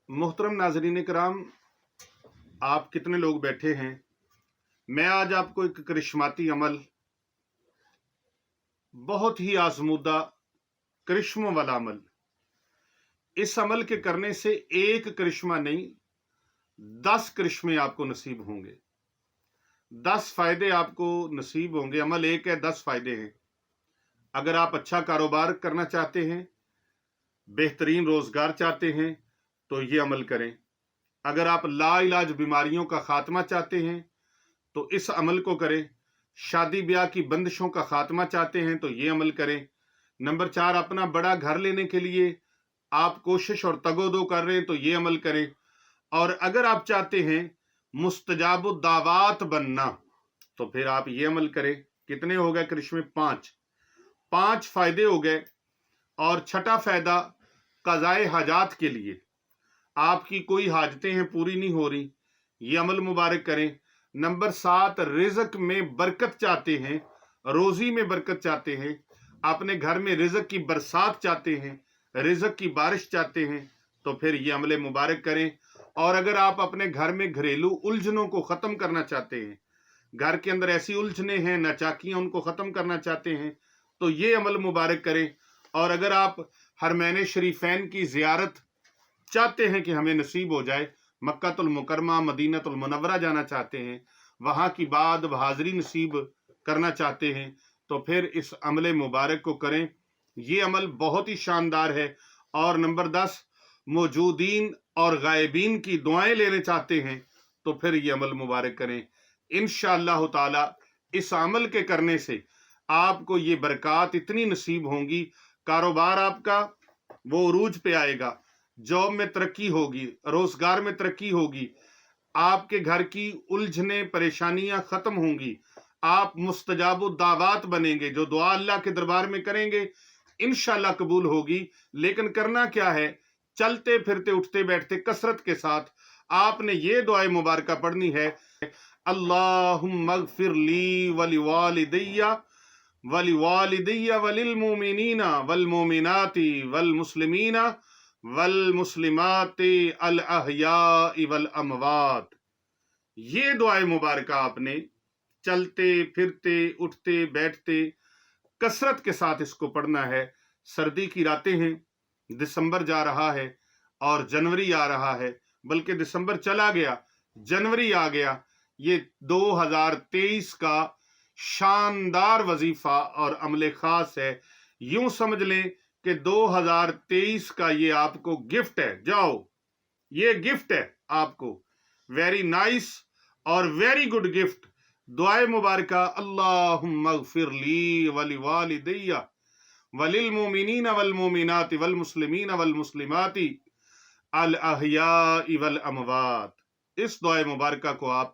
मोहतरम नाजरीन कराम, आप कितने लोग बैठे हैं। मैं आज आपको एक करिश्माती अमल, बहुत ही आजमूदा करिश्मों वाला अमल, इस अमल के करने से एक करिश्मा नहीं 10 करिश्मे आपको नसीब होंगे। 10 फायदे आपको नसीब होंगे। अमल एक है, 10 फायदे हैं। अगर आप अच्छा कारोबार करना चाहते हैं, बेहतरीन रोजगार चाहते हैं तो ये अमल करें। अगर आप लाइलाज बीमारियों का खात्मा चाहते हैं तो इस अमल को करें। शादी ब्याह की बंदिशों का खात्मा चाहते हैं तो ये अमल करें। नंबर 4, अपना बड़ा घर लेने के लिए आप कोशिश और तगोदो कर रहे हैं तो ये अमल करें। और अगर आप चाहते हैं मुस्तजाबुद दावात बनना तो फिर आप ये अमल करें। कितने हो गए करिश्मे? 5 फायदे हो गए। और छठा फायदा, कज़ाए हाजात के लिए, आपकी कोई हाजतें हैं पूरी नहीं हो रही, ये अमल मुबारक करें। नंबर 7, रिज़्क में बरकत चाहते हैं, रोजी में बरकत चाहते हैं, अपने घर में रिज़्क की बरसात चाहते हैं, रिज़्क की बारिश चाहते हैं तो फिर ये अमल मुबारक करें। और अगर आप अपने घर में घरेलू उलझनों को ख़त्म करना चाहते हैं, घर के अंदर ऐसी उलझने हैं, नाचाकियां, उनको ख़त्म करना चाहते हैं तो ये अमल मुबारक करें। और अगर आप हरमैन शरीफैन की ज़ियारत चाहते हैं कि हमें नसीब हो जाए, मक्कातुल मुकरमा मदीनातुल मुनव्वरा जाना चाहते हैं, वहाँ की बाद हाज़री नसीब करना चाहते हैं तो फिर इस अमल मुबारक को करें। ये अमल बहुत ही शानदार है। और नंबर 10, मौजूदीन और गायबीन की दुआएं लेने चाहते हैं तो फिर ये अमल मुबारक करें। इंशाअल्लाह ताला इस अमल के करने से आपको ये बरक़ात इतनी नसीब होंगी, कारोबार आपका वो उरूज पे आएगा, जॉब में तरक्की होगी, रोजगार में तरक्की होगी, आपके घर की उलझने परेशानियां खत्म होंगी, आप मुस्तजाबुद दावात बनेंगे। जो दुआ अल्लाह के दरबार में करेंगे इंशाअल्लाह कबूल होगी। लेकिन करना क्या है? चलते फिरते उठते बैठते कसरत के साथ आपने ये दुआए मुबारका पढ़नी है। अल्लाहुम्मा अग़फ़िर ली वलिवालिदैया वलिल मोमिनीना वल मोमिनाती वल मुस्लिमीना वल मुस्लिमाती अल अहयाई वल अमवात। ये दुआए मुबारका आपने चलते फिरते उठते बैठते कसरत के साथ इसको पढ़ना है। सर्दी की रातें हैं, दिसंबर जा रहा है और जनवरी आ रहा है, बल्कि दिसंबर चला गया, जनवरी आ गया। ये 2023 का शानदार वजीफा और अमले खास है। यूं समझ लें कि 2023 का ये आपको गिफ्ट है। जाओ, ये गिफ्ट है आपको, वेरी नाइस और वेरी गुड गिफ्ट। दुआए मुबारका अल्लाहुम्मा अग़फ़िर ली वलिवालिदैया वलिल मोमिनीना वल मोमिनाति वल मुस्लिमीना वल मुस्लिमाति अल अहयाई वल अमवात। इस दुआए मुबारका को आप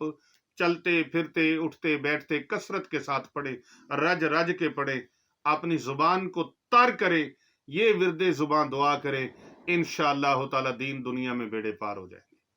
चलते फिरते उठते बैठते कसरत के साथ पढ़े, रज रज के पढ़े, अपनी जुबान को तर करें, ये विरदे जुबान दुआ करें। इंशाअल्लाह ताला दीन दुनिया में बेड़े पार हो जाए।